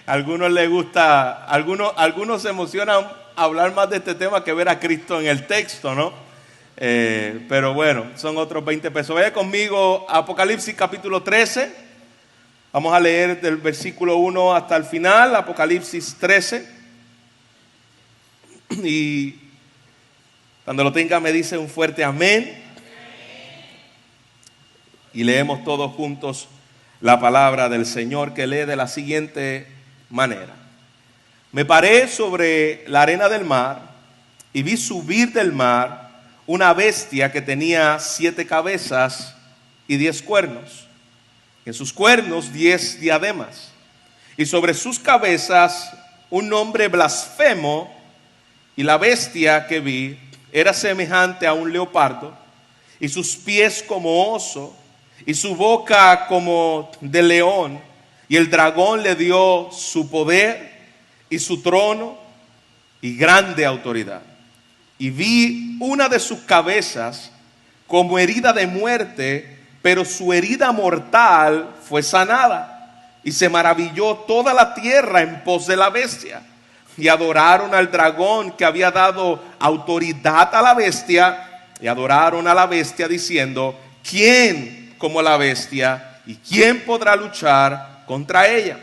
A algunos les gusta, algunos se emocionan hablar más de este tema que ver a Cristo en el texto, ¿no? Pero bueno, son otros 20 pesos. Vaya conmigo a Apocalipsis capítulo 13. Vamos a leer del versículo 1 hasta el final, Apocalipsis 13. Y cuando lo tenga me dice un fuerte amén. Y leemos todos juntos la palabra del Señor, que lee de la siguiente manera. Me paré sobre la arena del mar y vi subir del mar una bestia que tenía 7 cabezas y 10 cuernos. En sus cuernos 10 diademas. Y sobre sus cabezas un nombre blasfemo. Y la bestia que vi era semejante a un leopardo. Y sus pies como oso. Y su boca como de león. Y el dragón le dio su poder y su trono y grande autoridad. Y vi una de sus cabezas como herida de muerte, pero su herida mortal fue sanada. Y se maravilló toda la tierra en pos de la bestia. Y adoraron al dragón que había dado autoridad a la bestia. Y adoraron a la bestia diciendo: ¿quién como la bestia? ¿Y quién podrá luchar contra ella?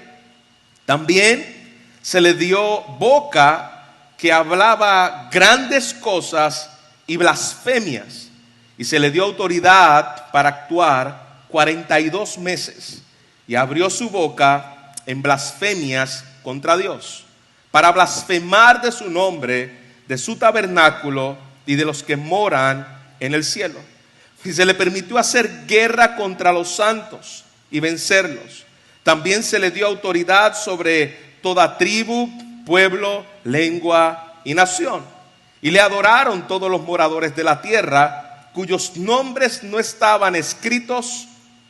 También se le dio boca que hablaba grandes cosas y blasfemias. Y se le dio autoridad para actuar 42 meses. Y abrió su boca en blasfemias contra Dios, para blasfemar de su nombre, de su tabernáculo y de los que moran en el cielo. Y se le permitió hacer guerra contra los santos y vencerlos. También se le dio autoridad sobre toda tribu, pueblo, lengua y nación. Y le adoraron todos los moradores de la tierra, cuyos nombres no estaban escritos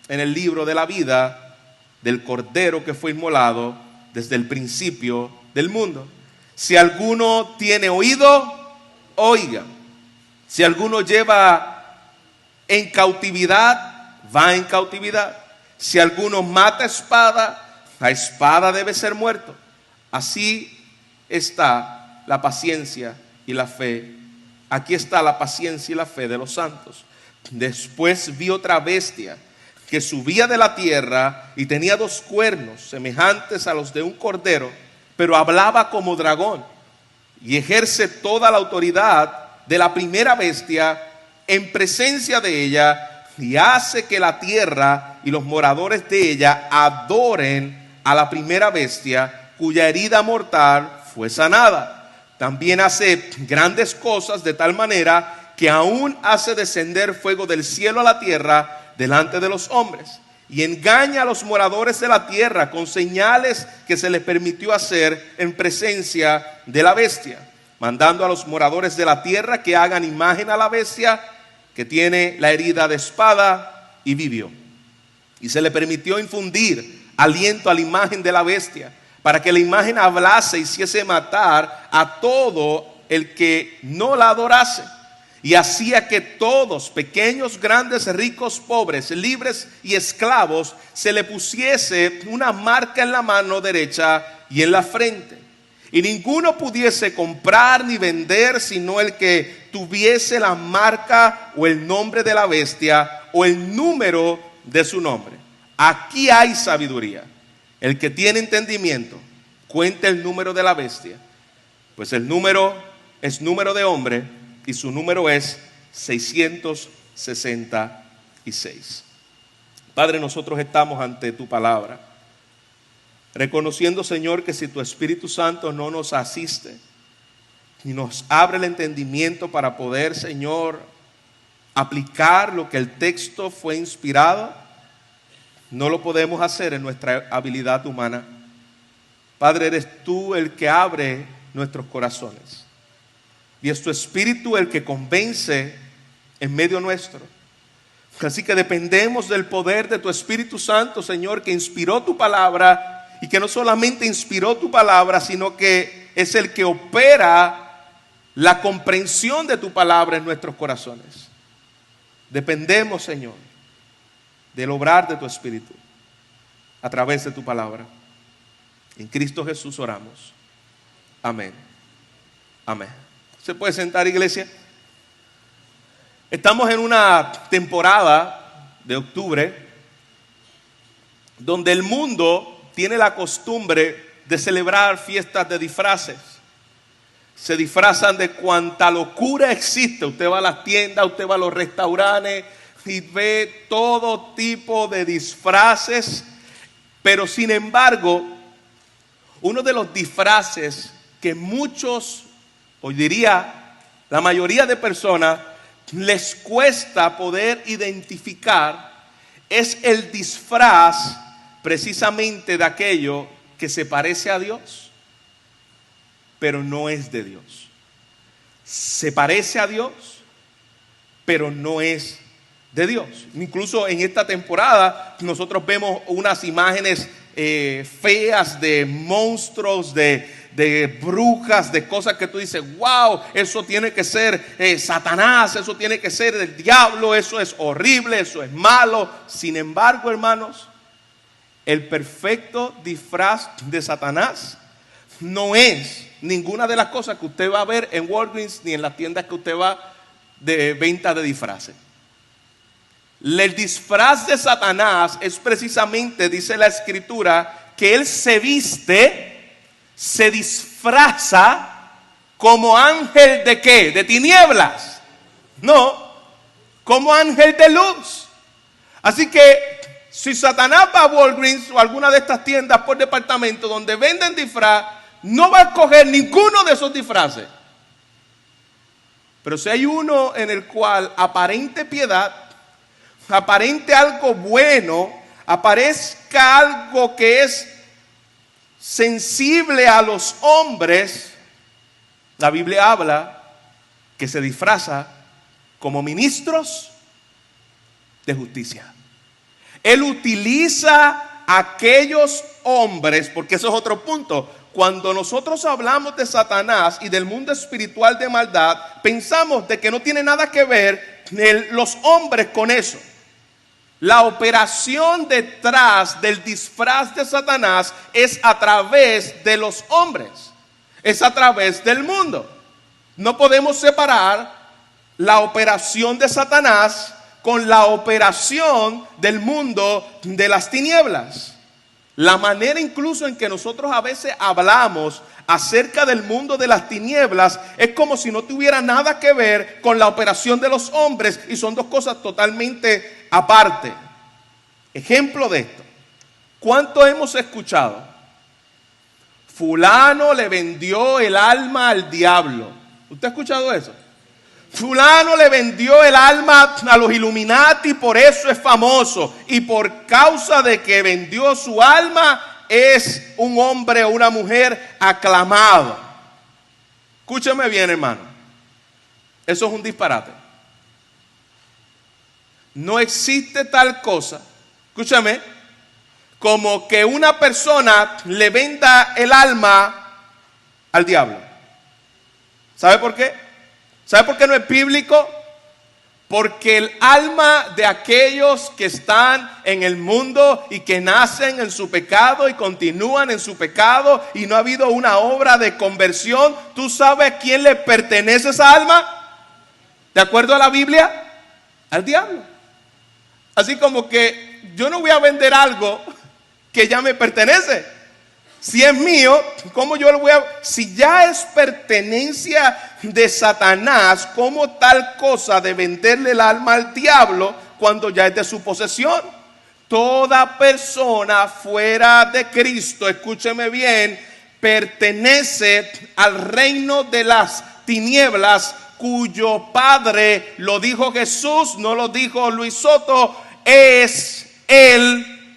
en el libro de la vida del Cordero que fue inmolado desde el principio del mundo. Si alguno tiene oído, oiga. Si alguno lleva en cautividad, va en cautividad. Si alguno mata a espada debe ser muerto. Así está la paciencia y la fe. Aquí está la paciencia y la fe de los santos. Después vi otra bestia que subía de la tierra y tenía 2 cuernos semejantes a los de un cordero, pero hablaba como dragón y ejerce toda la autoridad de la primera bestia en presencia de ella, y hace que la tierra y los moradores de ella adoren a la primera bestia, cuya herida mortal fue sanada. También hace grandes cosas de tal manera que aún hace descender fuego del cielo a la tierra delante de los hombres, y engaña a los moradores de la tierra con señales que se les permitió hacer en presencia de la bestia, mandando a los moradores de la tierra que hagan imagen a la bestia que tiene la herida de espada, y vivió. Y se le permitió infundir aliento a la imagen de la bestia, para que la imagen hablase y hiciese matar a todo el que no la adorase. Y hacía que todos, pequeños, grandes, ricos, pobres, libres y esclavos, se le pusiese una marca en la mano derecha y en la frente. Y ninguno pudiese comprar ni vender sino el que tuviese la marca o el nombre de la bestia o el número de su nombre. Aquí hay sabiduría. El que tiene entendimiento, cuente el número de la bestia, pues el número es número de hombre y su número es 666. Padre, nosotros estamos ante tu palabra, reconociendo, Señor, que si tu Espíritu Santo no nos asiste y nos abre el entendimiento para poder, Señor, aplicar lo que el texto fue inspirado, no lo podemos hacer en nuestra habilidad humana. Padre, eres tú el que abre nuestros corazones, y es tu Espíritu el que convence en medio nuestro. Así que dependemos del poder de tu Espíritu Santo, Señor, que inspiró tu palabra. Y que no solamente inspiró tu palabra, sino que es el que opera la comprensión de tu palabra en nuestros corazones. Dependemos, Señor, del obrar de tu Espíritu a través de tu palabra. En Cristo Jesús oramos. Amén. Amén. ¿Se puede sentar, iglesia? Estamos en una temporada de octubre donde el mundo tiene la costumbre de celebrar fiestas de disfraces. Se disfrazan de cuanta locura existe. Usted va a las tiendas, usted va a los restaurantes y ve todo tipo de disfraces. Pero sin embargo, uno de los disfraces que muchos, hoy diría la mayoría de personas, les cuesta poder identificar, es el disfraz precisamente de aquello que se parece a Dios, pero no es de Dios. Se parece a Dios, pero no es de Dios. Incluso en esta temporada nosotros vemos unas imágenes feas de monstruos, de brujas, de cosas que tú dices, wow, eso tiene que ser Satanás, eso tiene que ser el diablo, eso es horrible, eso es malo. Sin embargo, hermanos, el perfecto disfraz de Satanás no es ninguna de las cosas que usted va a ver en Walgreens ni en las tiendas que usted va de venta de disfraces. El disfraz de Satanás es precisamente, dice la Escritura, que él se viste, se disfraza como ángel de ¿qué? ¿De tinieblas? No, como ángel de luz. Así que si Satanás va a Walgreens o alguna de estas tiendas por departamento donde venden disfraz, no va a escoger ninguno de esos disfraces. Pero si hay uno en el cual aparente piedad, aparente algo bueno, aparezca algo que es sensible a los hombres, la Biblia habla que se disfraza como ministros de justicia. Él utiliza a aquellos hombres, porque eso es otro punto. Cuando nosotros hablamos de Satanás y del mundo espiritual de maldad, pensamos de que no tiene nada que ver los hombres con eso. La operación detrás del disfraz de Satanás es a través de los hombres, es a través del mundo. No podemos separar la operación de Satanás con la operación del mundo de las tinieblas. La manera incluso en que nosotros a veces hablamos acerca del mundo de las tinieblas es como si no tuviera nada que ver con la operación de los hombres, y son dos cosas totalmente aparte. Ejemplo de esto: ¿cuánto hemos escuchado? Fulano le vendió el alma al diablo. ¿Usted ha escuchado eso? Fulano le vendió el alma a los Illuminati, por eso es famoso. Y por causa de que vendió su alma, es un hombre o una mujer aclamado. Escúcheme bien, hermano. Eso es un disparate. No existe tal cosa, escúchame, como que una persona le venda el alma al diablo. ¿Sabe por qué? ¿Sabe por qué no es bíblico? Porque el alma de aquellos que están en el mundo y que nacen en su pecado y continúan en su pecado y no ha habido una obra de conversión, ¿tú sabes a quién le pertenece esa alma? ¿De acuerdo a la Biblia? Al diablo. Así como que yo no voy a vender algo que ya me pertenece. Si es mío, ¿cómo yo lo voy a...? Si ya es pertenencia de Satanás, ¿cómo tal cosa de venderle el alma al diablo cuando ya es de su posesión? Toda persona fuera de Cristo, escúcheme bien, pertenece al reino de las tinieblas, cuyo padre, lo dijo Jesús, no lo dijo Luis Soto, es el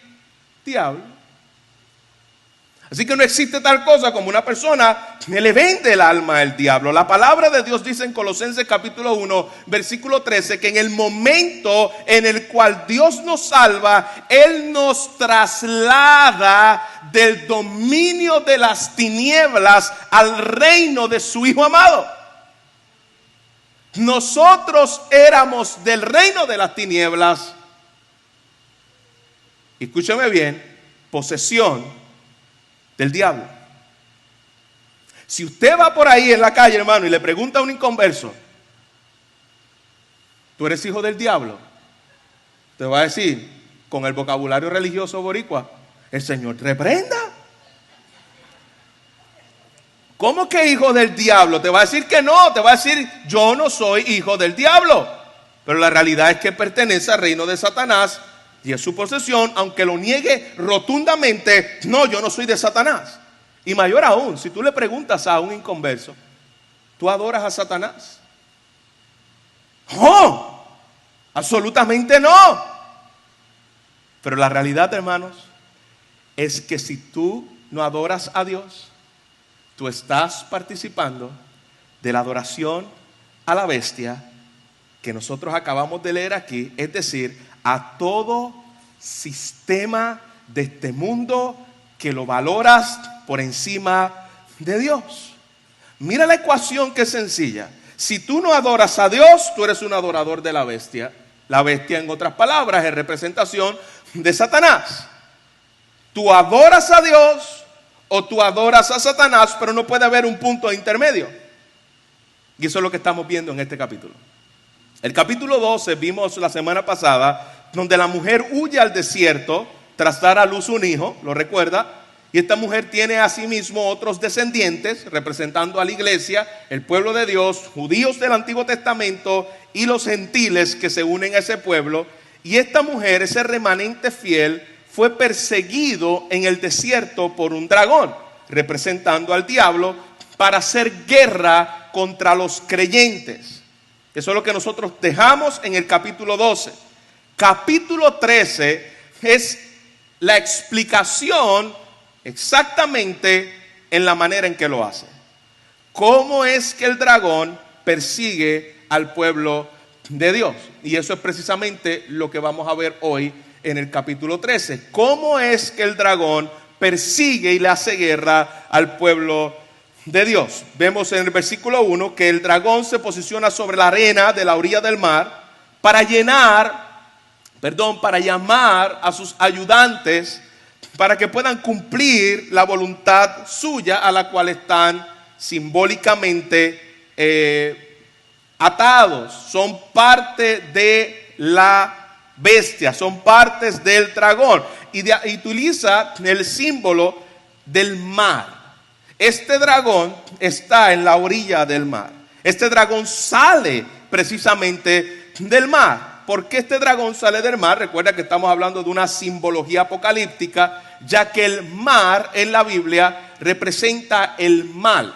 diablo. Así que no existe tal cosa como una persona que le vende el alma al diablo. La palabra de Dios dice en Colosenses capítulo 1, versículo 13, que en el momento en el cual Dios nos salva, Él nos traslada del dominio de las tinieblas al reino de su Hijo amado. Nosotros éramos del reino de las tinieblas. Escúchame bien, posesión del diablo. Si usted va por ahí en la calle, hermano, y le pregunta a un inconverso, ¿tú eres hijo del diablo? Te va a decir, con el vocabulario religioso boricua, el Señor te reprenda. ¿Cómo que hijo del diablo? Te va a decir que no, te va a decir, yo no soy hijo del diablo. Pero la realidad es que pertenece al reino de Satanás y es su posesión, aunque lo niegue rotundamente, no, yo no soy de Satanás. Y mayor aún, si tú le preguntas a un inconverso, ¿tú adoras a Satanás? ¡No! Absolutamente no. Pero la realidad, hermanos, es que si tú no adoras a Dios, tú estás participando de la adoración a la bestia que nosotros acabamos de leer aquí, es decir, a todo sistema de este mundo que lo valoras por encima de Dios. Mira la ecuación que es sencilla. Si tú no adoras a Dios, tú eres un adorador de la bestia. La bestia, en otras palabras, es representación de Satanás. Tú adoras a Dios o tú adoras a Satanás, pero no puede haber un punto intermedio. Y eso es lo que estamos viendo en este capítulo. El capítulo 12 vimos la semana pasada, donde la mujer huye al desierto tras dar a luz un hijo, ¿lo recuerda? Y esta mujer tiene asimismo otros descendientes, representando a la iglesia, el pueblo de Dios, judíos del Antiguo Testamento y los gentiles que se unen a ese pueblo. Y esta mujer, ese remanente fiel, fue perseguido en el desierto por un dragón, representando al diablo, para hacer guerra contra los creyentes. Eso es lo que nosotros dejamos en el capítulo 12. Capítulo 13 es la explicación exactamente en la manera en que lo hace. ¿Cómo es que el dragón persigue al pueblo de Dios? Y eso es precisamente lo que vamos a ver hoy en el capítulo 13. ¿Cómo es que el dragón persigue y le hace guerra al pueblo de Dios? Vemos en el versículo 1 que el dragón se posiciona sobre la arena de la orilla del mar para llamar a sus ayudantes para que puedan cumplir la voluntad suya, a la cual están simbólicamente atados. Son parte de la bestia, son partes del dragón. Y utiliza el símbolo del mar. Este dragón está en la orilla del mar. Este dragón sale precisamente del mar. ¿Por qué este dragón sale del mar? Recuerda que estamos hablando de una simbología apocalíptica, ya que el mar en la Biblia representa el mal.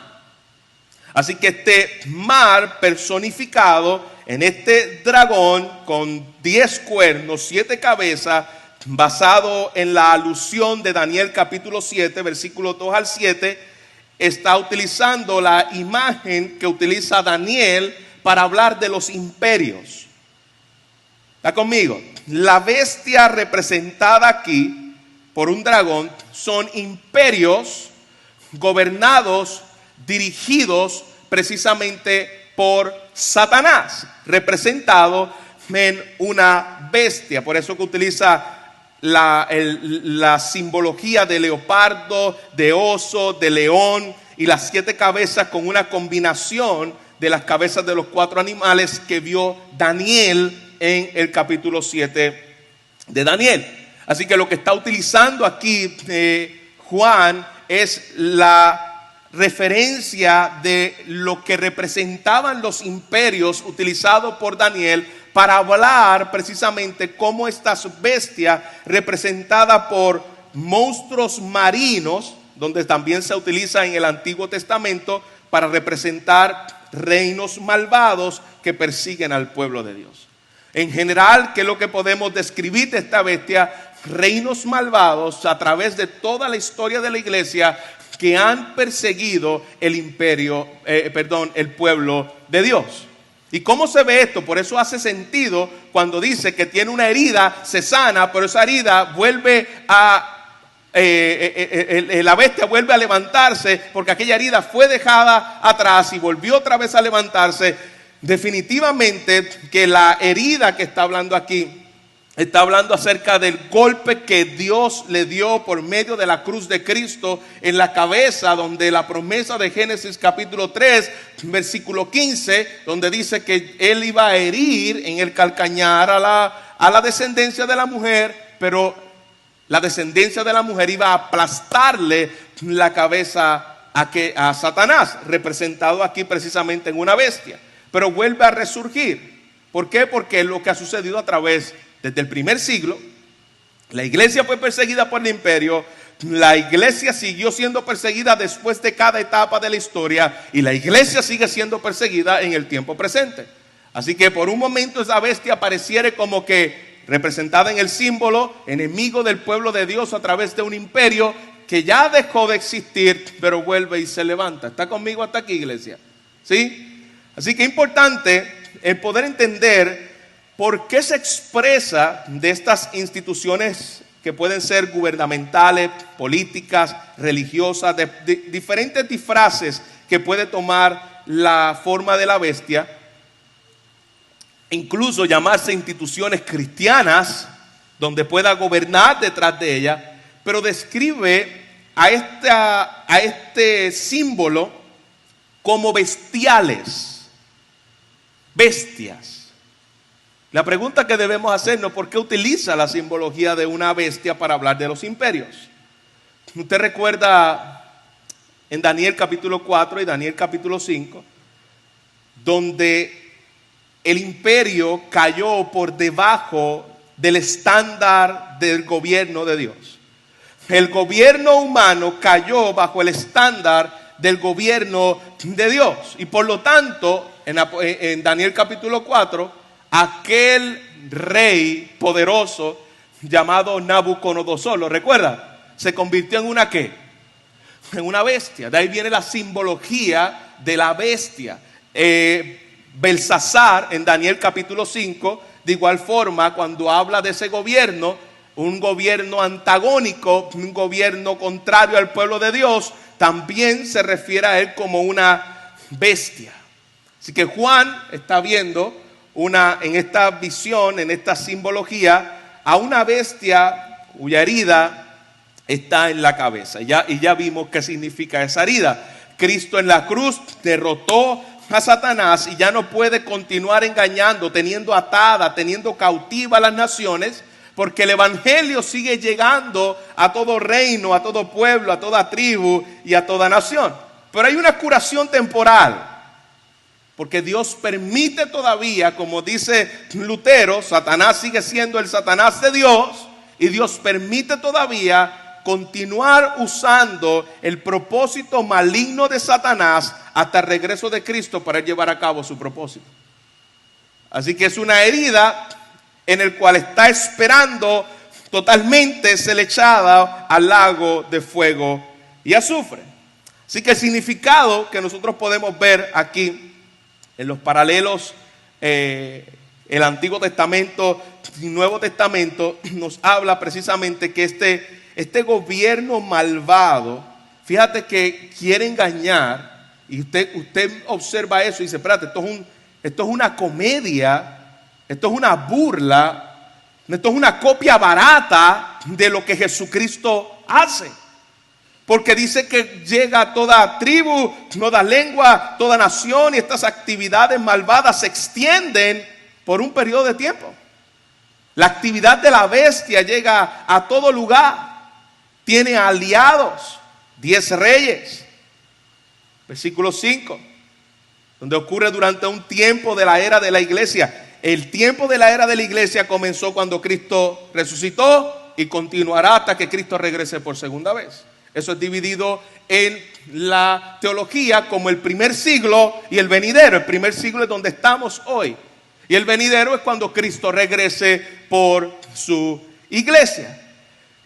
Así que este mar personificado en este dragón con 10 cuernos, 7 cabezas, basado en la alusión de Daniel capítulo 7, versículos 2 al 7, está utilizando la imagen que utiliza Daniel para hablar de los imperios. ¿Está conmigo? La bestia representada aquí por un dragón son imperios gobernados, dirigidos precisamente por Satanás, representado en una bestia. Por eso que utiliza la simbología de leopardo, de oso, de león y las 7 cabezas, con una combinación de las cabezas de los 4 animales que vio Daniel en el capítulo 7 de Daniel. Así que lo que está utilizando aquí Juan es la referencia de lo que representaban los imperios utilizados por Daniel para hablar precisamente cómo estas bestias representadas por monstruos marinos, donde también se utiliza en el Antiguo Testamento para representar reinos malvados que persiguen al pueblo de Dios. En general, ¿qué es lo que podemos describir de esta bestia? Reinos malvados a través de toda la historia de la iglesia que han perseguido el pueblo de Dios. ¿Y cómo se ve esto? Por eso hace sentido cuando dice que tiene una herida, se sana, pero esa herida vuelve la bestia vuelve a levantarse, porque aquella herida fue dejada atrás y volvió otra vez a levantarse. Definitivamente que la herida que está hablando aquí está hablando acerca del golpe que Dios le dio por medio de la cruz de Cristo en la cabeza, donde la promesa de Génesis capítulo 3, versículo 15, donde dice que Él iba a herir en el calcañar a la descendencia de la mujer, pero la descendencia de la mujer iba a aplastarle la cabeza a Satanás, representado aquí precisamente en una bestia, pero vuelve a resurgir. ¿Por qué? Porque lo que ha sucedido desde el primer siglo, la iglesia fue perseguida por el imperio, la iglesia siguió siendo perseguida después de cada etapa de la historia, y la iglesia sigue siendo perseguida en el tiempo presente. Así que por un momento esa bestia pareciera como que representada en el símbolo, enemigo del pueblo de Dios a través de un imperio que ya dejó de existir, pero vuelve y se levanta. ¿Está conmigo hasta aquí, iglesia? ¿Sí? Así que es importante el poder entender por qué se expresa de estas instituciones que pueden ser gubernamentales, políticas, religiosas, de diferentes disfraces que puede tomar la forma de la bestia, incluso llamarse instituciones cristianas, donde pueda gobernar detrás de ella, pero describe a este símbolo como bestiales, bestias. La pregunta que debemos hacernos: ¿por qué utiliza la simbología de una bestia para hablar de los imperios? Usted recuerda en Daniel capítulo 4 y Daniel capítulo 5, donde el imperio cayó por debajo del estándar del gobierno de Dios. El gobierno humano cayó bajo el estándar del gobierno de Dios. Y por lo tanto, en Daniel capítulo 4, aquel rey poderoso llamado Nabucodonosor, ¿lo recuerda? Se convirtió en una ¿qué? En una bestia. De ahí viene la simbología de la bestia. Belsasar en Daniel capítulo 5, de igual forma, cuando habla de ese gobierno, un gobierno antagónico, un gobierno contrario al pueblo de Dios, también se refiere a él como una bestia. Así que Juan está viendo en esta visión, en esta simbología, a una bestia cuya herida está en la cabeza. Y ya vimos qué significa esa herida. Cristo en la cruz derrotó a Satanás y ya no puede continuar engañando, teniendo atada, teniendo cautiva a las naciones, porque el evangelio sigue llegando a todo reino, a todo pueblo, a toda tribu y a toda nación. Pero hay una curación temporal, porque Dios permite todavía, como dice Lutero, Satanás sigue siendo el Satanás de Dios, y Dios permite todavía continuar usando el propósito maligno de Satanás hasta el regreso de Cristo para llevar a cabo su propósito. Así que es una herida en el cual está esperando totalmente ser echada al lago de fuego y azufre. Así que el significado que nosotros podemos ver aquí en los paralelos, el Antiguo Testamento y Nuevo Testamento, nos habla precisamente que este gobierno malvado, fíjate que quiere engañar, y usted observa eso y dice: espérate, esto es una comedia, esto es una burla, esto es una copia barata de lo que Jesucristo hace. Porque dice que llega a toda tribu, toda lengua, toda nación, y estas actividades malvadas se extienden por un periodo de tiempo. La actividad de la bestia llega a todo lugar. Tiene aliados, 10 reyes. Versículo 5, donde ocurre durante un tiempo de la era de la iglesia. El tiempo de la era de la iglesia comenzó cuando Cristo resucitó y continuará hasta que Cristo regrese por segunda vez. Eso es dividido en la teología como el primer siglo y el venidero. El primer siglo es donde estamos hoy, y el venidero es cuando Cristo regrese por su iglesia.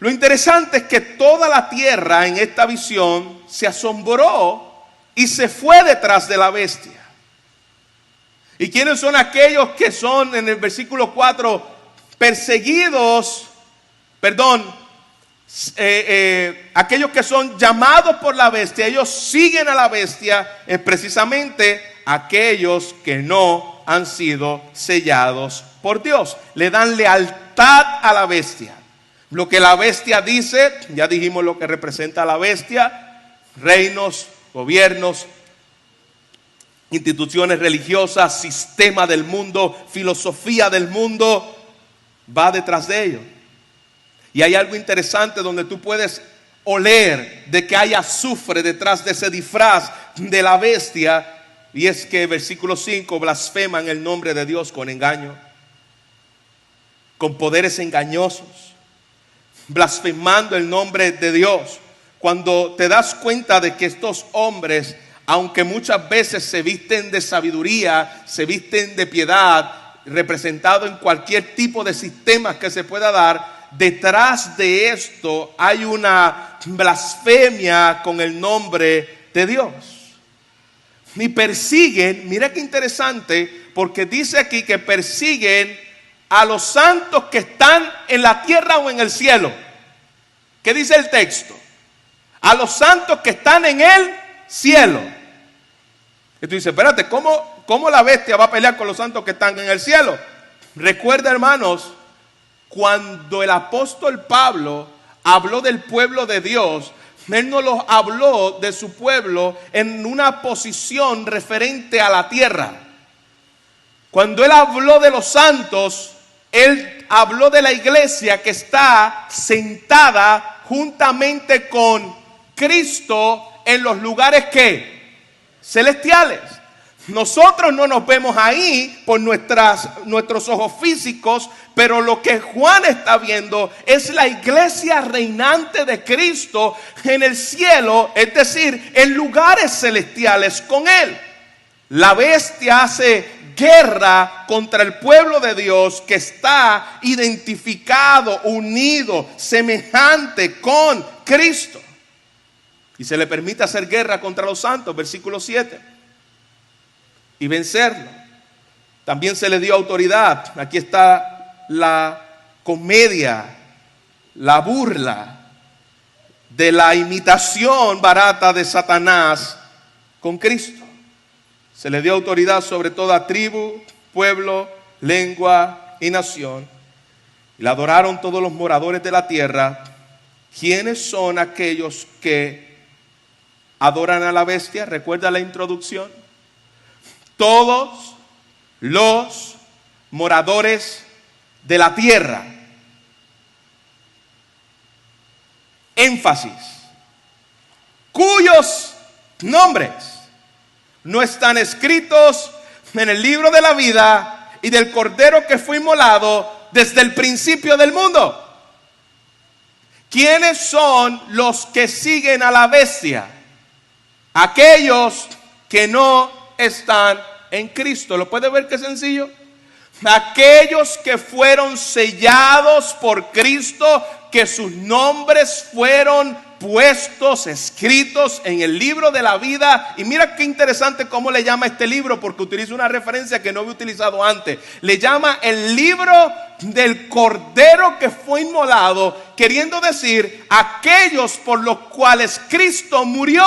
Lo interesante es que toda la tierra en esta visión se asombró y se fue detrás de la bestia. ¿Y quiénes son aquellos que son, en el versículo 4, perseguidos? Aquellos que son llamados por la bestia, ellos siguen a la bestia, es precisamente aquellos que no han sido sellados por Dios. Le dan lealtad a la bestia. Lo que la bestia dice, ya dijimos lo que representa la bestia: reinos, gobiernos, instituciones religiosas, sistema del mundo, filosofía del mundo, va detrás de ellos. Y hay algo interesante donde tú puedes oler de que hay azufre detrás de ese disfraz de la bestia, y es que versículo 5: blasfeman el nombre de Dios con engaño, con poderes engañosos, blasfemando el nombre de Dios. Cuando te das cuenta de que estos hombres, aunque muchas veces se visten de sabiduría, se visten de piedad, representado en cualquier tipo de sistema que se pueda dar, detrás de esto hay una blasfemia con el nombre de Dios. Y persiguen, mira qué interesante, porque dice aquí que persiguen a los santos que están en la tierra o en el cielo. ¿Qué dice el texto? A los santos que están en el cielo. Y tú dices, espérate, ¿cómo la bestia va a pelear con los santos que están en el cielo? Recuerda, hermanos, cuando el apóstol Pablo habló del pueblo de Dios, él no los habló de su pueblo en una posición referente a la tierra. Cuando él habló de los santos, él habló de la iglesia que está sentada juntamente con Cristo en los lugares que celestiales. Nosotros no nos vemos ahí por nuestros ojos físicos, pero lo que Juan está viendo es la iglesia reinante de Cristo en el cielo, es decir, en lugares celestiales con Él. La bestia hace guerra contra el pueblo de Dios que está identificado, unido, semejante con Cristo. Y se le permite hacer guerra contra los santos, versículo 7. Y vencerlo. También se le dio autoridad. Aquí está la comedia, la burla de la imitación barata de Satanás con Cristo. Se le dio autoridad sobre toda tribu, pueblo, lengua y nación. Y la adoraron todos los moradores de la tierra. ¿Quiénes son aquellos que adoran a la bestia? ¿Recuerda la introducción? Todos los moradores de la tierra. Énfasis. Cuyos nombres no están escritos en el libro de la vida y del Cordero que fue inmolado desde el principio del mundo. ¿Quiénes son los que siguen a la bestia? Aquellos que no están en Cristo. ¿Lo puede ver qué sencillo? Aquellos que fueron sellados por Cristo, que sus nombres fueron puestos, escritos en el libro de la vida. Y mira qué interesante cómo le llama este libro, porque utiliza una referencia que no había utilizado antes. Le llama el libro del Cordero que fue inmolado, queriendo decir aquellos por los cuales Cristo murió.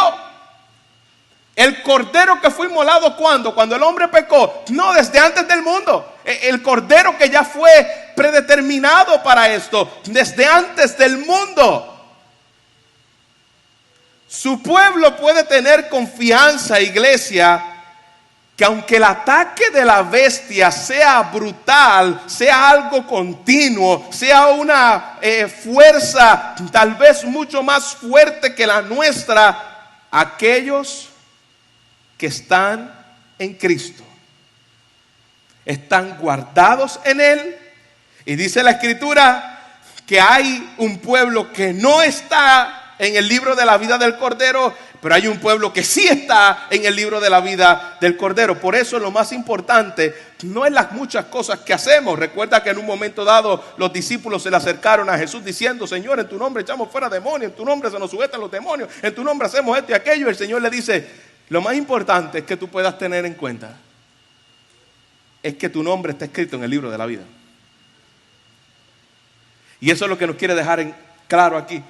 El Cordero que fue inmolado, ¿cuándo? Cuando el hombre pecó. No, desde antes del mundo. El Cordero que ya fue predeterminado para esto, desde antes del mundo. Su pueblo puede tener confianza, iglesia, que aunque el ataque de la bestia sea brutal, sea algo continuo, sea una fuerza tal vez mucho más fuerte que la nuestra, aquellos que están en Cristo están guardados en Él. Y dice la Escritura que hay un pueblo que no está en el libro de la vida del Cordero, pero hay un pueblo que sí está en el libro de la vida del Cordero. Por eso lo más importante no es las muchas cosas que hacemos. Recuerda que en un momento dado los discípulos se le acercaron a Jesús diciendo: Señor, en tu nombre echamos fuera demonios, en tu nombre se nos sujetan los demonios, en tu nombre hacemos esto y aquello. Y el Señor le dice: lo más importante es que tú puedas tener en cuenta es que tu nombre está escrito en el libro de la vida. Y eso es lo que nos quiere dejar en claro aquí.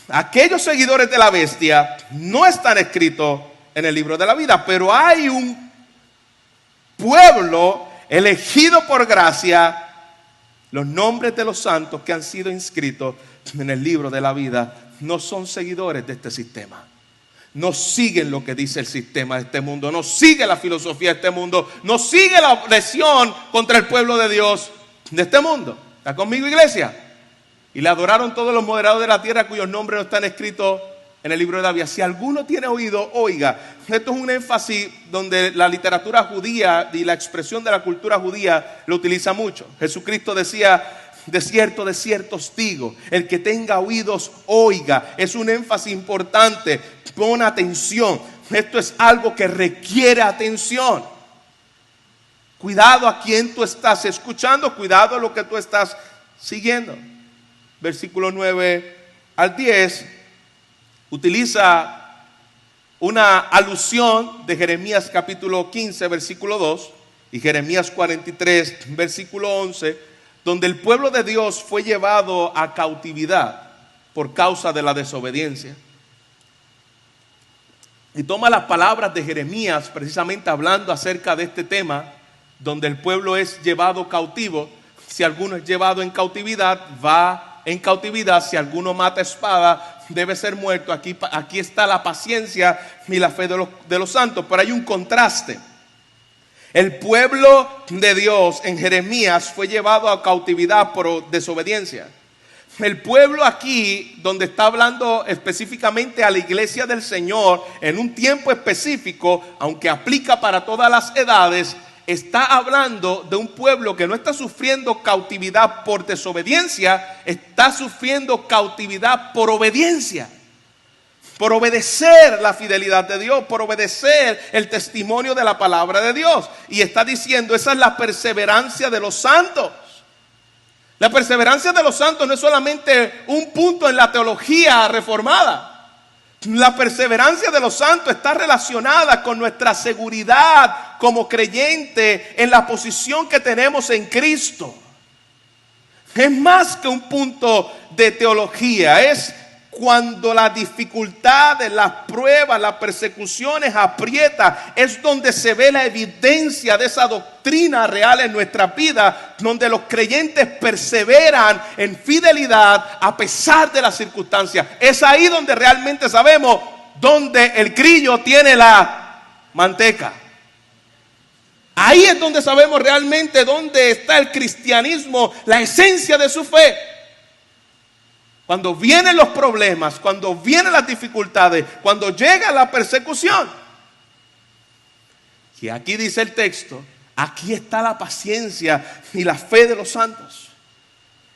Aquellos seguidores de la bestia no están escritos en el libro de la vida, pero hay pueblo elegido por gracia, los nombres de los santos que han sido inscritos en el libro de la vida no son seguidores de este sistema. No siguen lo que dice el sistema de este mundo, no sigue la filosofía de este mundo, no sigue la opresión contra el pueblo de Dios de este mundo. ¿Está conmigo, iglesia? Y le adoraron todos los moderados de la tierra cuyos nombres no están escritos en el libro de la vida. Si alguno tiene oído, oiga. Esto es un énfasis donde la literatura judía y la expresión de la cultura judía lo utiliza mucho. Jesucristo decía: de cierto os digo, el que tenga oídos, oiga. Es un énfasis importante. Pon atención. Esto es algo que requiere atención. Cuidado a quien tú estás escuchando, cuidado a lo que tú estás siguiendo. Versículo 9 al 10 utiliza una alusión de Jeremías capítulo 15, versículo 2, y Jeremías 43, versículo 11, donde el pueblo de Dios fue llevado a cautividad por causa de la desobediencia. Y toma las palabras de Jeremías precisamente hablando acerca de este tema, donde el pueblo es llevado cautivo. Si alguno es llevado en cautividad, va en cautividad. Si alguno mata espada, debe ser muerto. Aquí está la paciencia y la fe de los santos. Pero hay un contraste. El pueblo de Dios en Jeremías fue llevado a cautividad por desobediencia. El pueblo aquí, donde está hablando específicamente a la iglesia del Señor en un tiempo específico, aunque aplica para todas las edades, está hablando de un pueblo que no está sufriendo cautividad por desobediencia, está sufriendo cautividad por obediencia, por obedecer la fidelidad de Dios, por obedecer el testimonio de la palabra de Dios. Y está diciendo, esa es la perseverancia de los santos. La perseverancia de los santos no es solamente un punto en la teología reformada. La perseverancia de los santos está relacionada con nuestra seguridad como creyente en la posición que tenemos en Cristo. Es más que un punto de teología, es cuando las dificultades, las pruebas, las persecuciones aprietan, es donde se ve la evidencia de esa doctrina real en nuestra vida, donde los creyentes perseveran en fidelidad a pesar de las circunstancias. Es ahí donde realmente sabemos dónde el grillo tiene la manteca. Ahí es donde sabemos realmente dónde está el cristianismo, la esencia de su fe. Cuando vienen los problemas, cuando vienen las dificultades, cuando llega la persecución. Y aquí dice el texto, aquí está la paciencia y la fe de los santos.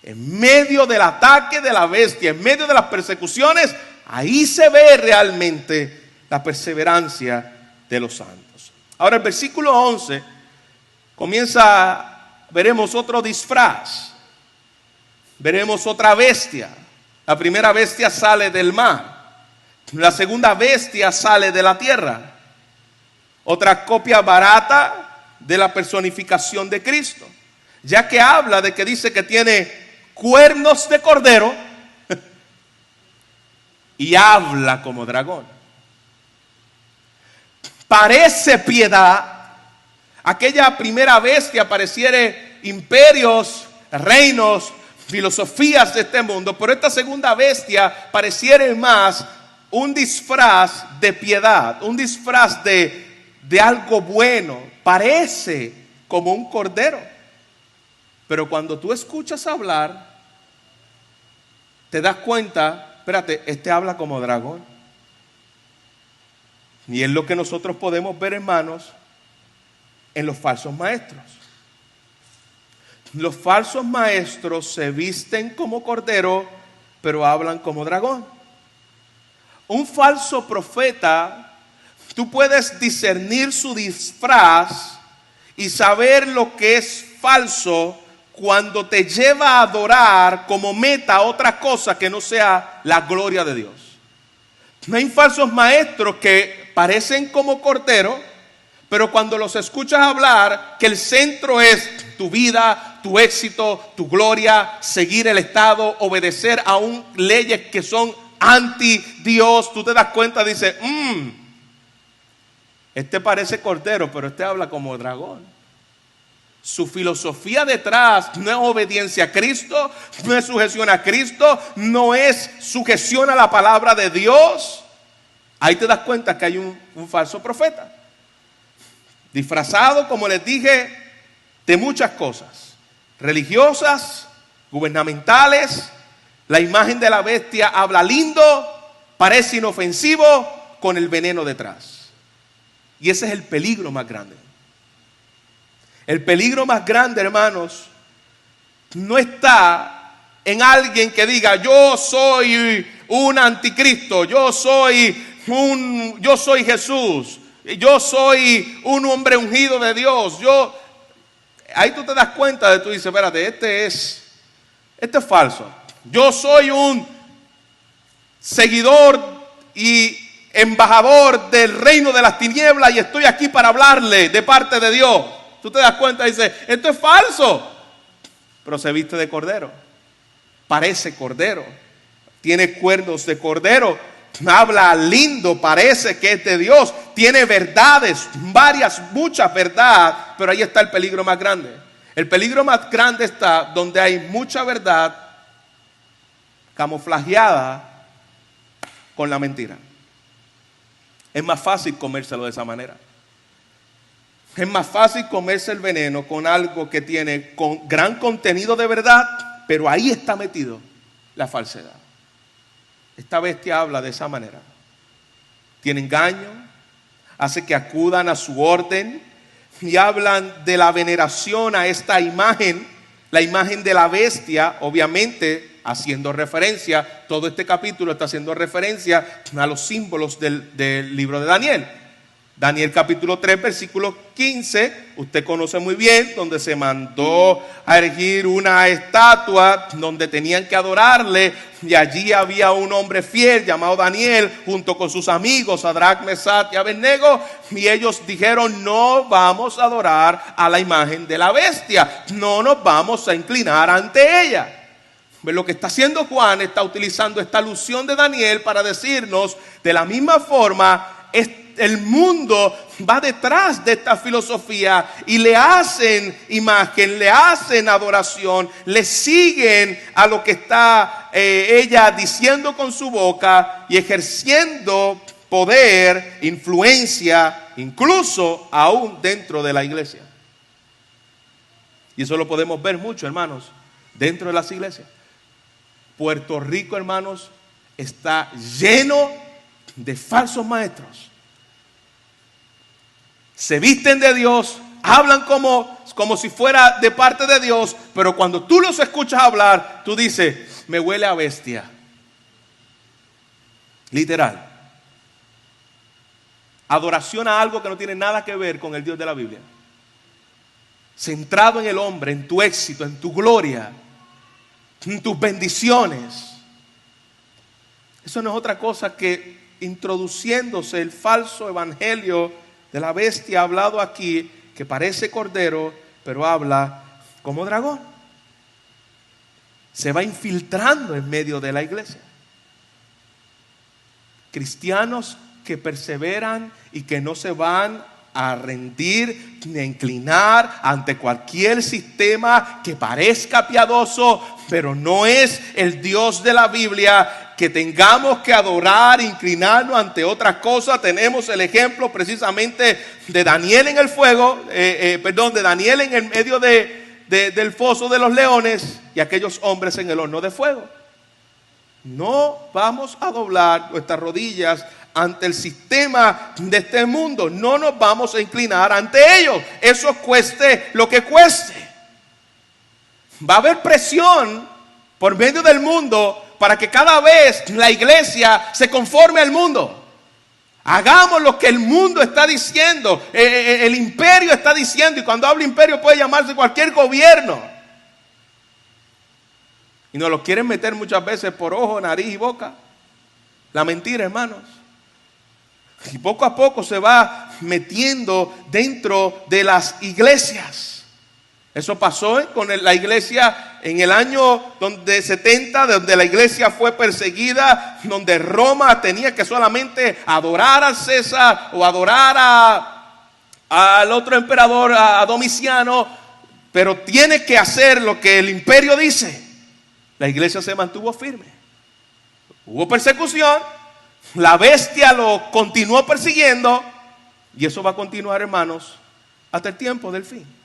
En medio del ataque de la bestia, en medio de las persecuciones, ahí se ve realmente la perseverancia de los santos. Ahora el versículo 11 veremos otro disfraz, veremos otra bestia. La primera bestia sale del mar. La segunda bestia sale de la tierra. Otra copia barata de la personificación de Cristo. Ya que habla de que dice que tiene cuernos de cordero y habla como dragón. Parece piedad. Aquella primera bestia pareciera imperios, reinos, filosofías de este mundo, pero esta segunda bestia pareciera más un disfraz de piedad, un disfraz de algo bueno. Parece como un cordero, pero cuando tú escuchas hablar, te das cuenta, espérate, este habla como dragón. Y es lo que nosotros podemos ver, hermanos, en los falsos maestros. Los falsos maestros se visten como cordero, pero hablan como dragón. Un falso profeta, tú puedes discernir su disfraz y saber lo que es falso cuando te lleva a adorar como meta otra cosa que no sea la gloria de Dios. Hay falsos maestros que parecen como cordero, pero cuando los escuchas hablar, que el centro es tu vida, tu éxito, tu gloria, seguir el Estado, obedecer a leyes que son anti Dios, tú te das cuenta, dices, Este parece cordero, pero este habla como dragón. Su filosofía detrás no es obediencia a Cristo, no es sujeción a Cristo, no es sujeción a la palabra de Dios. Ahí te das cuenta que hay un falso profeta, disfrazado, como les dije, de muchas cosas, religiosas, gubernamentales. La imagen de la bestia habla lindo, parece inofensivo, con el veneno detrás. Y ese es el peligro más grande. El peligro más grande, hermanos, no está en alguien que diga: yo soy un anticristo, yo soy Jesús, yo soy un hombre ungido de Dios. Ahí tú te das cuenta tú dices: espérate, este es falso. Yo soy un seguidor y embajador del reino de las tinieblas y estoy aquí para hablarle de parte de Dios. Tú te das cuenta y dices: esto es falso. Pero se viste de cordero, parece cordero, tiene cuernos de cordero, habla lindo, parece que es de Dios, tiene verdades, muchas verdades. Pero ahí está el peligro más grande. El peligro más grande está donde hay mucha verdad camuflajeada con la mentira. Es más fácil comérselo de esa manera. Es más fácil comerse el veneno con algo que tiene gran contenido de verdad, pero ahí está metido la falsedad. Esta bestia habla de esa manera. Tiene engaño, hace que acudan a su orden y hablan de la veneración a esta imagen, la imagen de la bestia, obviamente haciendo referencia, todo este capítulo está haciendo referencia a los símbolos del libro de Daniel. Daniel capítulo 3, versículo 15, usted conoce muy bien, donde se mandó a erigir una estatua donde tenían que adorarle, y allí había un hombre fiel llamado Daniel junto con sus amigos Sadrach, Mesach y Abednego, y ellos dijeron: no vamos a adorar a la imagen de la bestia, no nos vamos a inclinar ante ella. Lo que está haciendo Juan, está utilizando esta alusión de Daniel para decirnos: de la misma forma, el mundo va detrás de esta filosofía y le hacen imagen, le hacen adoración, le siguen a lo que está ella diciendo con su boca y ejerciendo poder, influencia, incluso aún dentro de la iglesia. Y eso lo podemos ver mucho, hermanos, dentro de las iglesias. Puerto Rico, hermanos, está lleno de falsos maestros. Se visten de Dios, hablan como si fuera de parte de Dios, pero cuando tú los escuchas hablar, tú dices: me huele a bestia. Literal. Adoración a algo que no tiene nada que ver con el Dios de la Biblia. Centrado en el hombre, en tu éxito, en tu gloria, en tus bendiciones. Eso no es otra cosa que introduciéndose el falso evangelio de la bestia hablado aquí, que parece cordero, pero habla como dragón. Se va infiltrando en medio de la iglesia. Cristianos que perseveran y que no se van a rendir ni a inclinar ante cualquier sistema que parezca piadoso, pero no es el Dios de la Biblia. Que tengamos que adorar, inclinarnos ante otras cosas. Tenemos el ejemplo precisamente de Daniel en el fuego, de Daniel en el medio del foso de los leones y aquellos hombres en el horno de fuego. No vamos a doblar nuestras rodillas ante el sistema de este mundo. No nos vamos a inclinar ante ellos. Eso cueste lo que cueste. Va a haber presión por medio del mundo para que cada vez la iglesia se conforme al mundo. Hagamos lo que el mundo está diciendo, el imperio está diciendo, y cuando hablo imperio puede llamarse cualquier gobierno. Y nos lo quieren meter muchas veces por ojo, nariz y boca. La mentira, hermanos. Y poco a poco se va metiendo dentro de las iglesias. Eso pasó con la iglesia en el año 70, donde la iglesia fue perseguida, donde Roma tenía que solamente adorar a César o adorar al otro emperador, a Domiciano, pero tiene que hacer lo que el imperio dice. La iglesia se mantuvo firme. Hubo persecución, la bestia lo continuó persiguiendo, y eso va a continuar, hermanos, hasta el tiempo del fin.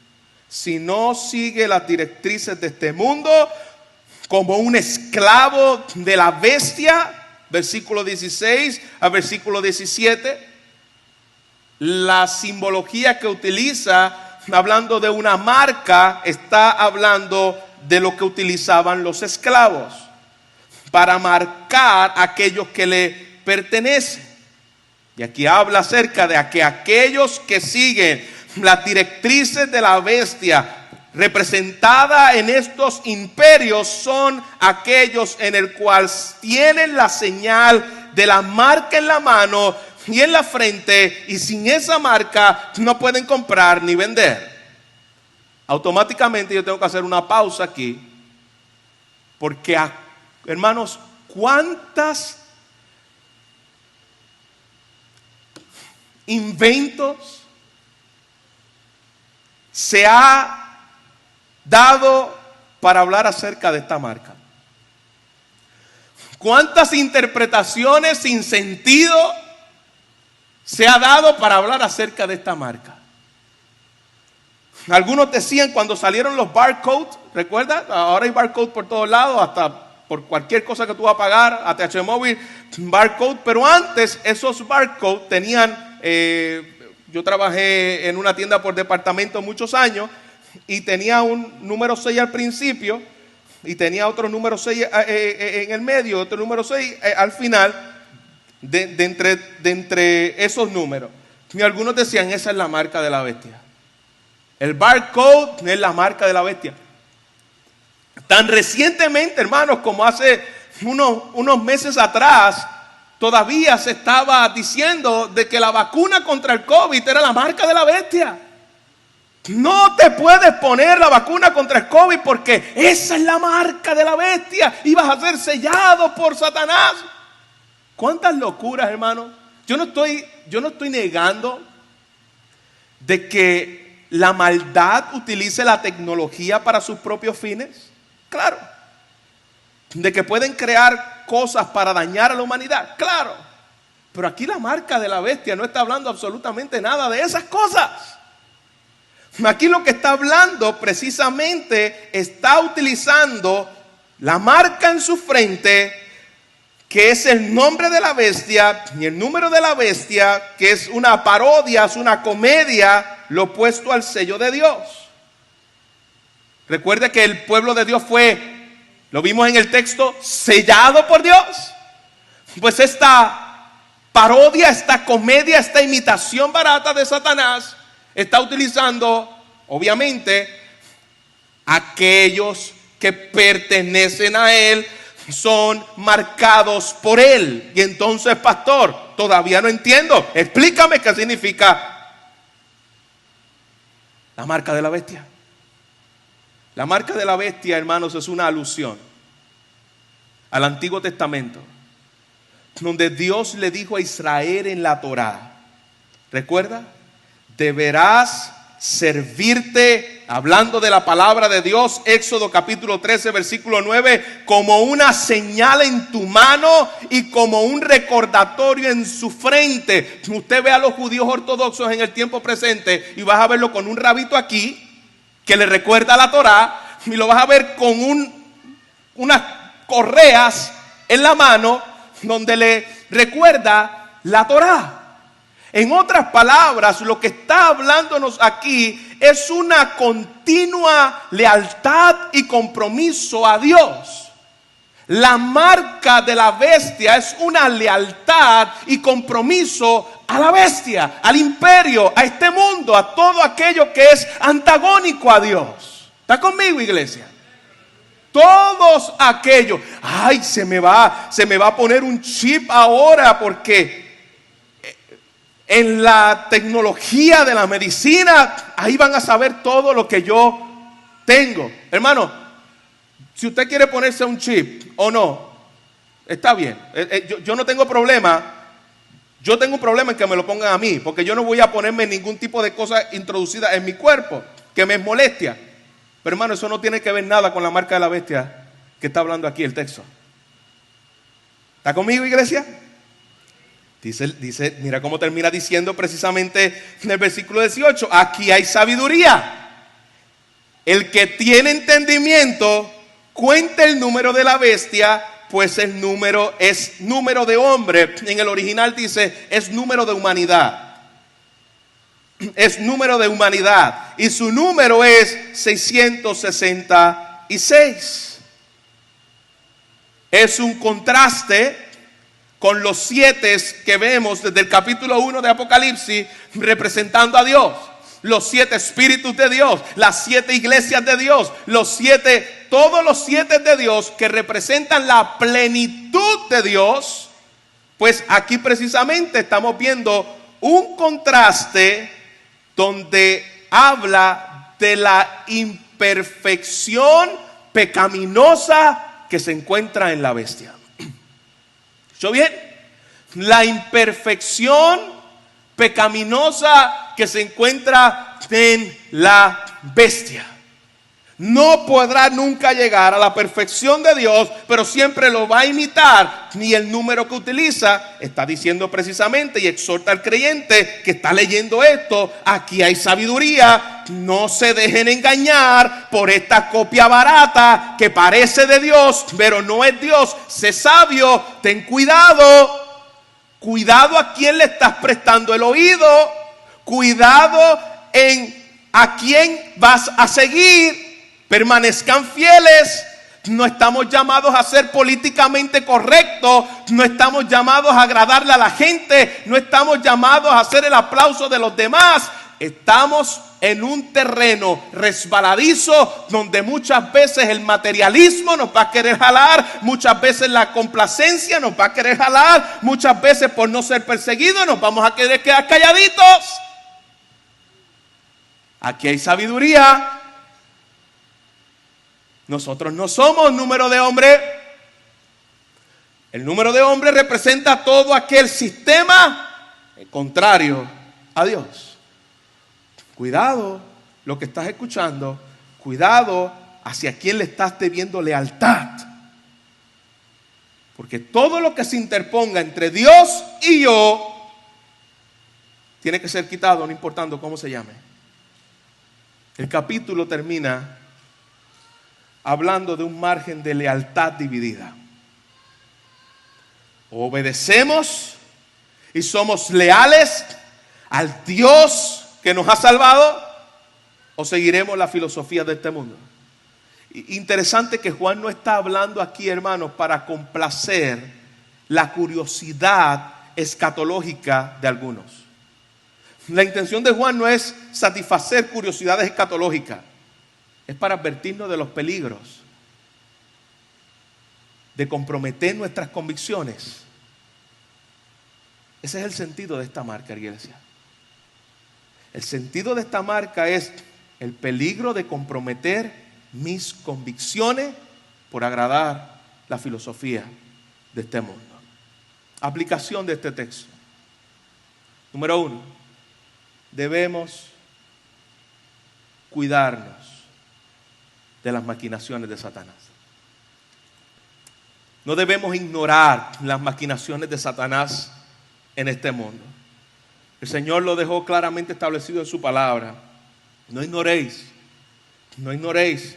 Si no sigue las directrices de este mundo, como un esclavo de la bestia, versículo 16 a versículo 17, la simbología que utiliza, hablando de una marca, está hablando de lo que utilizaban los esclavos para marcar a aquellos que le pertenecen. Y aquí habla acerca de que aquellos que siguen las directrices de la bestia representada en estos imperios son aquellos en el cual tienen la señal de la marca en la mano y en la frente, y sin esa marca no pueden comprar ni vender. Automáticamente yo tengo que hacer una pausa aquí, porque hermanos, ¿cuántas inventos se ha dado para hablar acerca de esta marca? ¿Cuántas interpretaciones sin sentido se ha dado para hablar acerca de esta marca? Algunos decían cuando salieron los barcodes, ¿recuerdas? Ahora hay barcode por todos lados, hasta por cualquier cosa que tú vas a pagar, ATH móvil, barcode. Pero antes esos barcodes tenían, yo trabajé en una tienda por departamento muchos años y tenía un número 6 al principio y tenía otro número 6 en el medio, otro número 6 al final de entre esos números. Y algunos decían, esa es la marca de la bestia. El barcode es la marca de la bestia. Tan recientemente, hermanos, como hace unos meses atrás, todavía se estaba diciendo de que la vacuna contra el COVID era la marca de la bestia. No te puedes poner la vacuna contra el COVID porque esa es la marca de la bestia y vas a ser sellado por Satanás. ¿Cuántas locuras, hermano? Yo no estoy negando de que la maldad utilice la tecnología para sus propios fines. Claro. De que pueden crear cosas para dañar a la humanidad. Claro. Pero aquí la marca de la bestia no está hablando absolutamente nada de esas cosas. Aquí lo que está hablando precisamente está utilizando la marca en su frente, que es el nombre de la bestia, y el número de la bestia, que es una parodia, es una comedia, lo opuesto al sello de Dios. Recuerde que el pueblo de Dios fue, lo vimos en el texto, sellado por Dios. Pues esta parodia, esta comedia, esta imitación barata de Satanás está utilizando, obviamente, aquellos que pertenecen a él, son marcados por él. Y entonces, pastor, todavía no entiendo. Explícame qué significa la marca de la bestia. La marca de la bestia, hermanos, es una alusión al Antiguo Testamento, donde Dios le dijo a Israel en la Torá, ¿recuerda? Deberás servirte, hablando de la palabra de Dios, Éxodo capítulo 13, versículo 9, como una señal en tu mano y como un recordatorio en su frente. Usted ve a los judíos ortodoxos en el tiempo presente y vas a verlo con un rabito aquí que le recuerda la Torá, y lo vas a ver con unas correas en la mano donde le recuerda la Torá. En otras palabras, lo que está hablándonos aquí es una continua lealtad y compromiso a Dios. La marca de la bestia es una lealtad y compromiso a la bestia, al imperio, a este mundo, a todo aquello que es antagónico a Dios. ¿Está conmigo, iglesia? Todos aquellos, ay, se me va a poner un chip ahora porque en la tecnología de la medicina, ahí van a saber todo lo que yo tengo. Hermano, si usted quiere ponerse un chip o no, está bien. Yo no tengo problema. Yo tengo un problema en que me lo pongan a mí, porque yo no voy a ponerme ningún tipo de cosa introducida en mi cuerpo que me molestia. Pero hermano, eso no tiene que ver nada con la marca de la bestia que está hablando aquí el texto. ¿Está conmigo, iglesia? Dice, mira cómo termina diciendo precisamente en el versículo 18, aquí hay sabiduría. El que tiene entendimiento, cuente el número de la bestia, pues el número es número de hombre. En el original dice, es número de humanidad. Es número de humanidad. Y su número es 666. Es un contraste con los 7 que vemos desde el capítulo 1 de Apocalipsis, representando a Dios. Los 7 espíritus de Dios, las 7 iglesias de Dios, todos los 7 de Dios que representan la plenitud de Dios. Pues aquí precisamente estamos viendo un contraste donde habla de la imperfección pecaminosa que se encuentra en la bestia. ¿Escuchó bien? La imperfección pecaminosa que se encuentra en la bestia. No podrá nunca llegar a la perfección de Dios, pero siempre lo va a imitar. Ni el número que utiliza está diciendo precisamente y exhorta al creyente que está leyendo esto. Aquí hay sabiduría. No se dejen engañar por esta copia barata que parece de Dios, pero no es Dios. Sé sabio, ten cuidado. Cuidado a quién le estás prestando el oído. Cuidado en a quién vas a seguir. Permanezcan fieles. No estamos llamados a ser políticamente correctos. No estamos llamados a agradarle a la gente. No estamos llamados a hacer el aplauso de los demás. Estamos en un terreno resbaladizo donde muchas veces el materialismo nos va a querer jalar, muchas veces la complacencia nos va a querer jalar, muchas veces por no ser perseguidos nos vamos a querer quedar calladitos. Aquí hay sabiduría. Nosotros no somos número de hombre. El número de hombre representa todo aquel sistema contrario a Dios. Cuidado lo que estás escuchando. Cuidado hacia quién le estás debiendo lealtad. Porque todo lo que se interponga entre Dios y yo tiene que ser quitado, no importando cómo se llame. El capítulo termina hablando de un margen de lealtad dividida. O obedecemos y somos leales al Dios que nos ha salvado, o seguiremos la filosofía de este mundo. Interesante que Juan no está hablando aquí, hermanos, para complacer la curiosidad escatológica de algunos. La intención de Juan no es satisfacer curiosidades escatológicas. Es para advertirnos de los peligros de comprometer nuestras convicciones. Ese es el sentido de esta marca, iglesia. El sentido de esta marca es el peligro de comprometer mis convicciones por agradar la filosofía de este mundo. Aplicación de este texto. Número 1, debemos cuidarnos de las maquinaciones de Satanás. No debemos ignorar las maquinaciones de Satanás en este mundo. El Señor lo dejó claramente establecido en su palabra. No ignoréis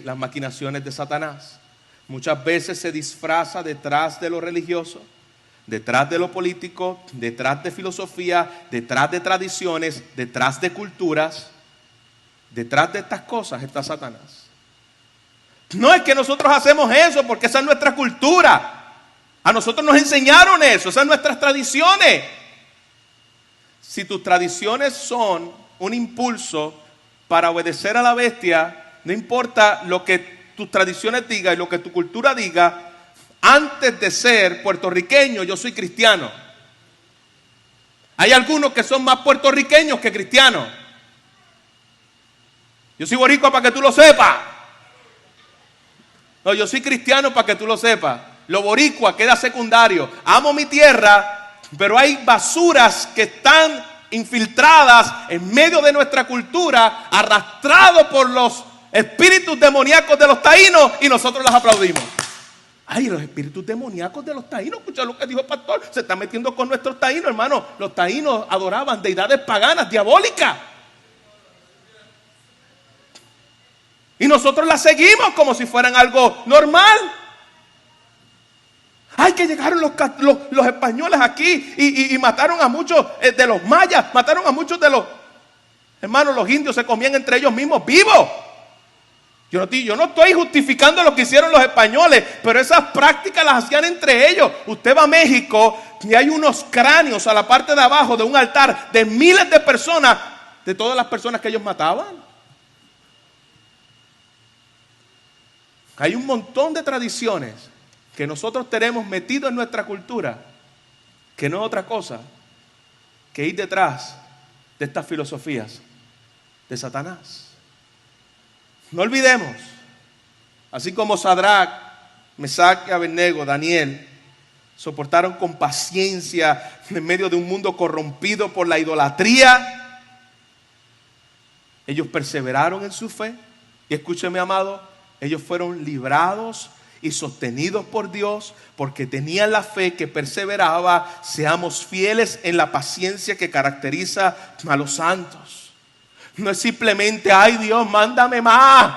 las maquinaciones de Satanás. Muchas veces se disfraza detrás de lo religioso, detrás de lo político, detrás de filosofía, detrás de tradiciones, detrás de culturas. Detrás de estas cosas está Satanás. No es que nosotros hacemos eso porque esa es nuestra cultura. A nosotros nos enseñaron eso, esas son nuestras tradiciones. Si tus tradiciones son un impulso para obedecer a la bestia, no importa lo que tus tradiciones digan y lo que tu cultura diga, antes de ser puertorriqueño yo soy cristiano. Hay algunos que son más puertorriqueños que cristianos. Yo soy boricua para que tú lo sepas. No, yo soy cristiano para que tú lo sepas. Lo boricua queda secundario. Amo mi tierra, pero hay basuras que están infiltradas en medio de nuestra cultura, arrastrados por los espíritus demoníacos de los taínos, y nosotros las aplaudimos. Ay, los espíritus demoníacos de los taínos, escucha lo que dijo el pastor, se está metiendo con nuestros taínos, hermano. Los taínos adoraban deidades paganas, diabólicas. Y nosotros las seguimos como si fueran algo normal. Ay, que llegaron los españoles aquí y mataron a muchos de los mayas, mataron a muchos de los... Hermanos, los indios se comían entre ellos mismos vivos. Yo no estoy justificando lo que hicieron los españoles, pero esas prácticas las hacían entre ellos. Usted va a México y hay unos cráneos a la parte de abajo de un altar de miles de personas, de todas las personas que ellos mataban. Hay un montón de tradiciones que nosotros tenemos metido en nuestra cultura, que no es otra cosa que ir detrás de estas filosofías de Satanás. No olvidemos, así como Sadrach, Mesac y Abednego, Daniel, soportaron con paciencia en medio de un mundo corrompido por la idolatría, ellos perseveraron en su fe. Y escúcheme, amado, ellos fueron librados y sostenidos por Dios porque tenían la fe que perseveraba. Seamos fieles en la paciencia que caracteriza a los santos. No es simplemente, ay Dios, mándame más.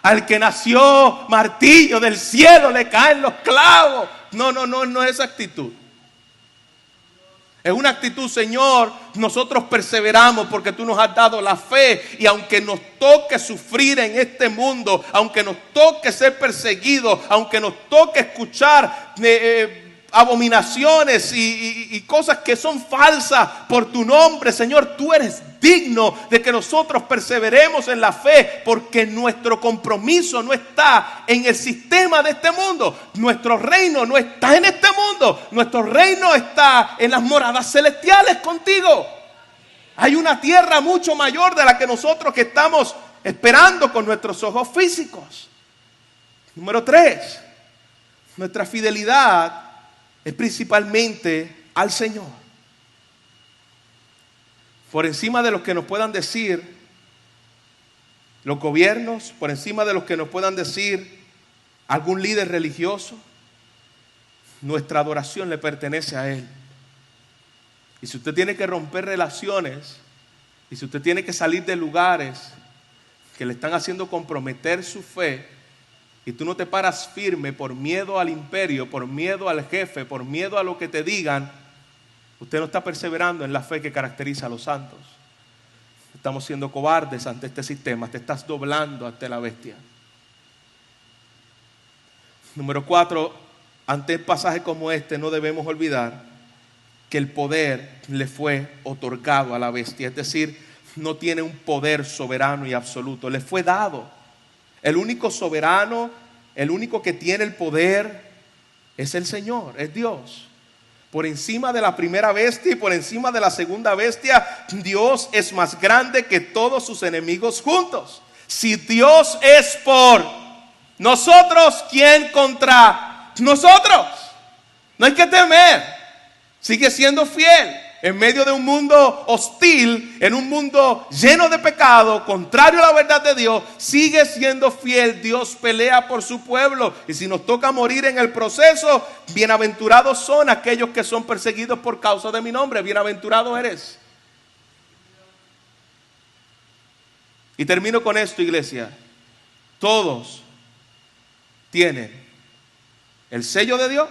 Al que nació martillo del cielo le caen los clavos. No es esa actitud. Es una actitud, Señor, nosotros perseveramos porque tú nos has dado la fe, y aunque nos toque sufrir en este mundo, aunque nos toque ser perseguidos, aunque nos toque escuchar abominaciones y cosas que son falsas por tu nombre, Señor, tú eres digno de que nosotros perseveremos en la fe, porque nuestro compromiso no está en el sistema de este mundo. Nuestro reino no está en este mundo. Nuestro reino está en las moradas celestiales contigo. Hay una tierra mucho mayor de la que nosotros que estamos esperando con nuestros ojos físicos. Número 3, nuestra fidelidad es principalmente al Señor. Por encima de lo que nos puedan decir los gobiernos, por encima de lo que nos puedan decir algún líder religioso, nuestra adoración le pertenece a Él. Y si usted tiene que romper relaciones, y si usted tiene que salir de lugares que le están haciendo comprometer su fe, y tú no te paras firme por miedo al imperio, por miedo al jefe, por miedo a lo que te digan, usted no está perseverando en la fe que caracteriza a los santos. Estamos siendo cobardes ante este sistema. Te estás doblando ante la bestia. Número 4, ante un pasaje como este no debemos olvidar que el poder le fue otorgado a la bestia. Es decir, no tiene un poder soberano y absoluto. Le fue dado. El único soberano, el único que tiene el poder es el Señor, es Dios. Por encima de la primera bestia y por encima de la segunda bestia, Dios es más grande que todos sus enemigos juntos. Si Dios es por nosotros, ¿quién contra nosotros? No hay que temer. Sigue siendo fiel. En medio de un mundo hostil, en un mundo lleno de pecado, contrario a la verdad de Dios, sigue siendo fiel. Dios pelea por su pueblo. Y si nos toca morir en el proceso, bienaventurados son aquellos que son perseguidos por causa de mi nombre. Bienaventurado eres. Y termino con esto, iglesia. Todos tienen el sello de Dios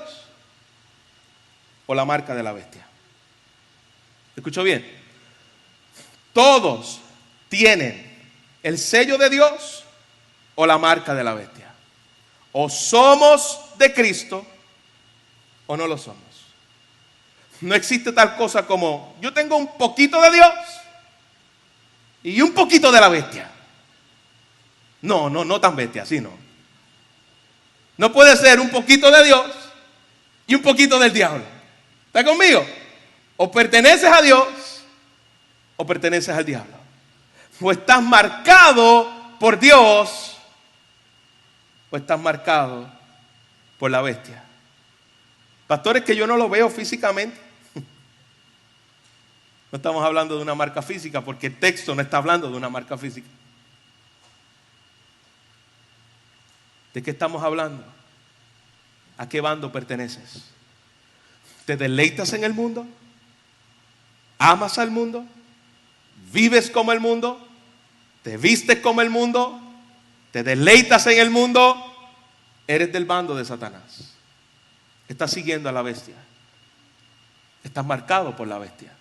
o la marca de la bestia. ¿Escuchó bien? Todos tienen el sello de Dios o la marca de la bestia. O somos de Cristo o no lo somos. No existe tal cosa como yo tengo un poquito de Dios y un poquito de la bestia. No tan bestia, así no. No puede ser un poquito de Dios y un poquito del diablo. ¿Está conmigo? O perteneces a Dios o perteneces al diablo. O estás marcado por Dios o estás marcado por la bestia? Pastores, que yo no lo veo físicamente. No estamos hablando de una marca física porque el texto no está hablando de una marca física. ¿De qué estamos hablando? ¿A qué bando perteneces? ¿Te deleitas en el mundo? ¿Amas al mundo? ¿Vives como el mundo? ¿Te vistes como el mundo? ¿Te deleitas en el mundo? Eres del bando de Satanás. Estás siguiendo a la bestia. Estás marcado por la bestia.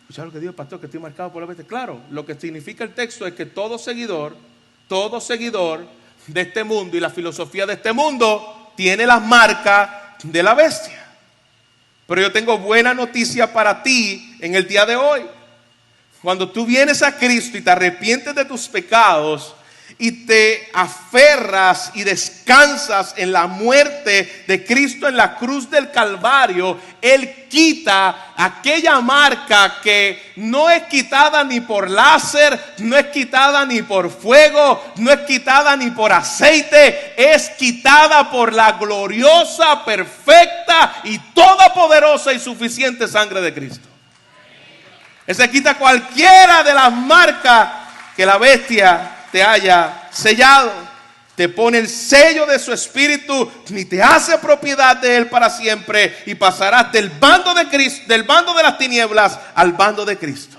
¿Escucharon lo que dijo el pastor? Que estoy marcado por la bestia. Claro, lo que significa el texto es que todo seguidor de este mundo y la filosofía de este mundo tiene las marcas de la bestia. Pero yo tengo buena noticia para ti en el día de hoy. Cuando tú vienes a Cristo y te arrepientes de tus pecados y te aferras y descansas en la muerte de Cristo en la cruz del Calvario, Él quita aquella marca que no es quitada ni por láser, no es quitada ni por fuego, no es quitada ni por aceite, es quitada por la gloriosa, perfecta y todopoderosa y suficiente sangre de Cristo. Él se quita cualquiera de las marcas que la bestia te haya sellado, te pone el sello de su espíritu y te hace propiedad de él para siempre, y pasarás del bando de Cristo, del bando de las tinieblas al bando de Cristo,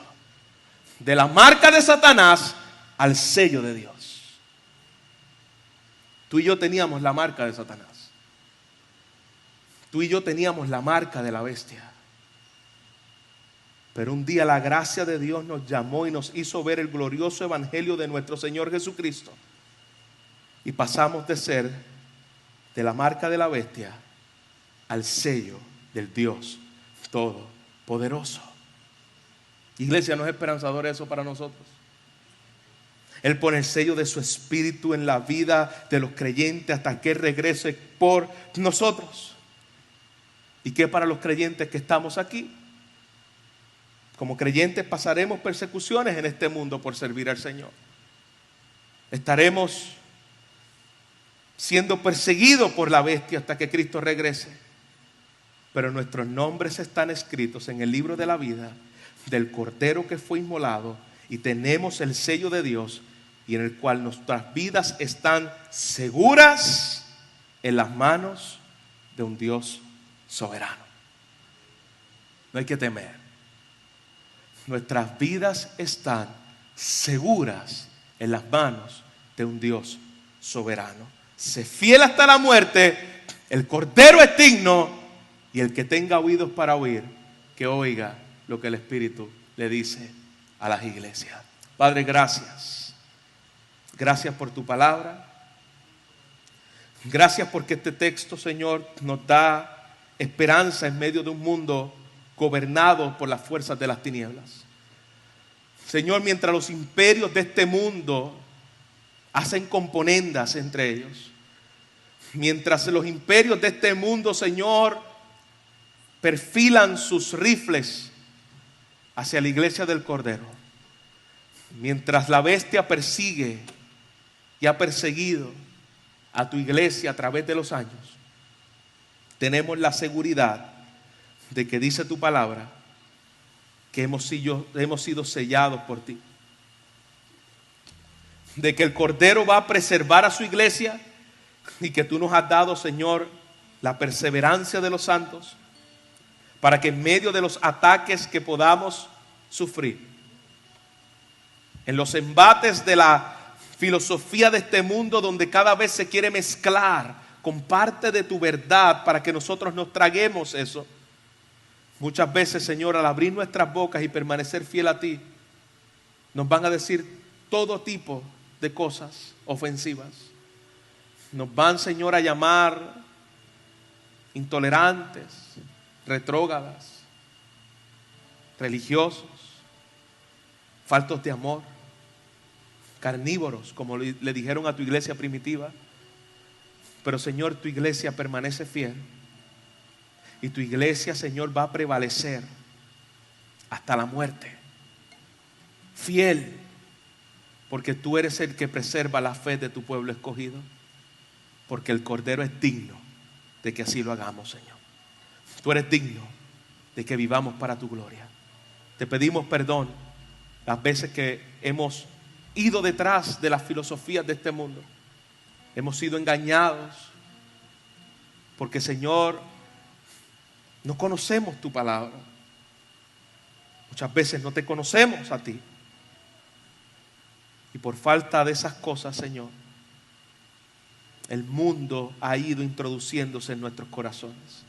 de la marca de Satanás al sello de Dios. Tú y yo teníamos la marca de Satanás. Tú y yo teníamos la marca de la bestia. Pero un día la gracia de Dios nos llamó y nos hizo ver el glorioso evangelio de nuestro Señor Jesucristo. Y pasamos de ser de la marca de la bestia al sello del Dios Todopoderoso. Iglesia, ¿no es esperanzador eso para nosotros? Él pone el sello de su espíritu en la vida de los creyentes hasta que Él regrese por nosotros. ¿Y qué para los creyentes que estamos aquí? Como creyentes pasaremos persecuciones en este mundo por servir al Señor. Estaremos siendo perseguidos por la bestia hasta que Cristo regrese. Pero nuestros nombres están escritos en el libro de la vida del Cordero que fue inmolado, y tenemos el sello de Dios, y en el cual nuestras vidas están seguras en las manos de un Dios soberano. No hay que temer. Nuestras vidas están seguras en las manos de un Dios soberano. Sé fiel hasta la muerte, el Cordero es digno, y el que tenga oídos para oír, que oiga lo que el Espíritu le dice a las iglesias. Padre, gracias. Gracias por tu palabra. Gracias porque este texto, Señor, nos da esperanza en medio de un mundo gobernado por las fuerzas de las tinieblas. Señor, mientras los imperios de este mundo hacen componendas entre ellos, mientras los imperios de este mundo, Señor, perfilan sus rifles hacia la iglesia del Cordero, mientras la bestia persigue y ha perseguido a tu iglesia a través de los años, tenemos la seguridad de que dice tu palabra que hemos sido sellados por ti, de que el Cordero va a preservar a su iglesia, y que tú nos has dado, Señor, la perseverancia de los santos, para que en medio de los ataques que podamos sufrir, en los embates de la filosofía de este mundo, donde cada vez se quiere mezclar con parte de tu verdad para que nosotros nos traguemos eso, muchas veces, Señor, al abrir nuestras bocas y permanecer fiel a ti, nos van a decir todo tipo de cosas ofensivas. Nos van, Señor, a llamar intolerantes, retrógradas, religiosos, faltos de amor, carnívoros, como le dijeron a tu iglesia primitiva. Pero, Señor, tu iglesia permanece fiel. Y tu iglesia, Señor, va a prevalecer hasta la muerte. Fiel, porque tú eres el que preserva la fe de tu pueblo escogido. porque el Cordero es digno de que así lo hagamos, Señor. Tú eres digno de que vivamos para tu gloria. Te pedimos perdón las veces que hemos ido detrás de las filosofías de este mundo. Hemos sido engañados porque, Señor, no conocemos tu palabra. Muchas veces no te conocemos a ti. Y por falta de esas cosas, Señor, el mundo ha ido introduciéndose en nuestros corazones.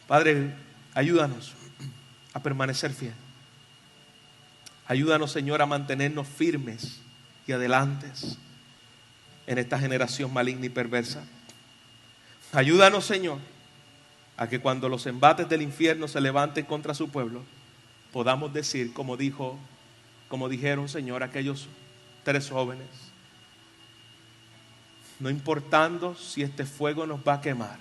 Padre, ayúdanos a permanecer fiel. Ayúdanos, Señor, a mantenernos firmes y adelantes en esta generación maligna y perversa. Ayúdanos, Señor, a que cuando los embates del infierno se levanten contra su pueblo, podamos decir, como dijeron, Señor, aquellos 3 jóvenes: no importando si este fuego nos va a quemar,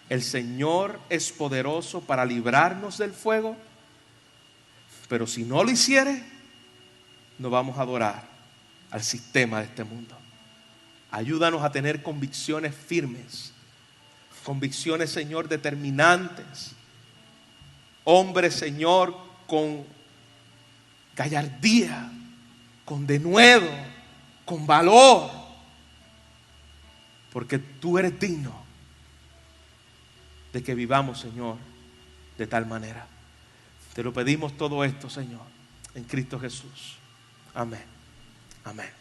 el Señor es poderoso para librarnos del fuego, pero si no lo hiciere, no vamos a adorar al sistema de este mundo. Ayúdanos a tener convicciones firmes, convicciones, Señor, determinantes. Hombres, Señor, con gallardía, con denuedo, con valor, porque tú eres digno de que vivamos, Señor, de tal manera. Te lo pedimos todo esto, Señor, en Cristo Jesús. Amén. Amén.